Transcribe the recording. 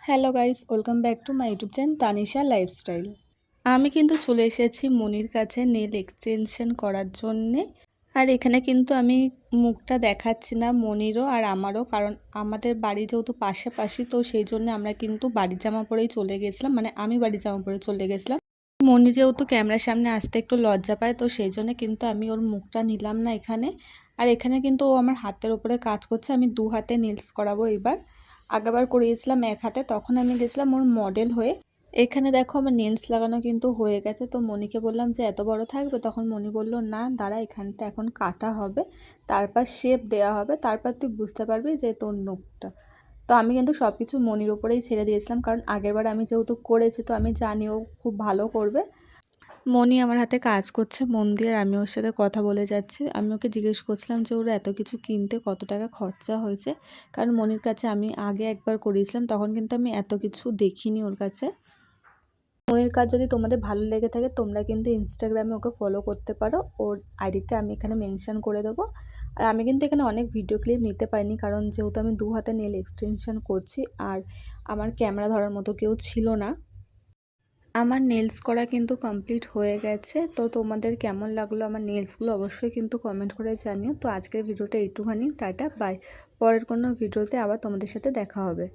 Hello guys, welcome back to my YouTube channel Tanisha lifestyle. আমি কিন্তু চলে এসেছি মনির কাছে নেল এক্সটেনশন করার জন্যে। আর এখানে কিন্তু আমি মুখটা দেখাচ্ছি না মনিরও আর আমারও, কারণ আমাদের বাড়ি যেহেতু পাশাপাশি, তো সেই জন্য আমরা কিন্তু বাড়ির জামা পরেই চলে গেছিলাম, মানে আমি বাড়ির জামা পরে চলে গেছিলাম। মনি যেহেতু ক্যামেরার সামনে আসতে একটু লজ্জা পায়, তো সেই জন্য কিন্তু আমি ওর মুখটা নিলাম না এখানে। আর এখানে কিন্তু ও আমার হাতের ওপরে কাজ করছে, আমি দু হাতে নেলস করাবো এবার। আগেবার করিয়েছিলাম এক হাতে, তখন আমি গেছিলাম ওর মডেল হয়ে। এখানে দেখো আমার নেলস লাগানো কিন্তু হয়ে গেছে, তো মনিকে বললাম যে এত বড় থাকবে, তখন মনি বলল না দাঁড়া, এখানটা এখন কাটা হবে, তারপর শেপ দেওয়া হবে, তারপর তুই বুঝতে পারবি যে তোর নখটা। তো আমি কিন্তু সব কিছু মনির ওপরেই ছেড়ে দিয়েছিলাম, কারণ আগেরবার আমি যেহেতু করেছি, তো আমি জানি ও খুব ভালো করবে। মনি আমার হাতে কাজ করছে মন দিয়ে, আর আমি ওর সাথে কথা বলে যাচ্ছি। আমি ওকে জিজ্ঞেস করছিলাম যে ওর এত কিছু কিনতে কত টাকা খরচা হয়েছে, কারণ মনির কাছে আমি আগে একবার করিয়েছিলাম, তখন কিন্তু আমি এত কিছু দেখিনি ওর কাছে। মনির কাজ যদি তোমাদের ভালো লেগে থাকে, তোমরা কিন্তু ইনস্টাগ্রামে ওকে ফলো করতে পারো, ওর আইডিটা আমি এখানে মেনশন করে দেবো। আর আমি কিন্তু এখানে অনেক ভিডিও ক্লিপ নিতে পারিনি, কারণ যেহেতু আমি দু হাতে নেল এক্সটেনশন করছি, আর আমার ক্যামেরা ধরার মতো কেউ ছিল না। আমার নেলস করা কিন্তু কমপ্লিট হয়ে গেছে। তো তোমাদের কেমন লাগলো আমার নেলসগুলো অবশ্যই কিন্তু কমেন্ট করে জানিও। তো আজকের ভিডিওটা এইটুখানি, টাটা বাই। পরের কোনো ভিডিওতে আবার তোমাদের সাথে দেখা হবে।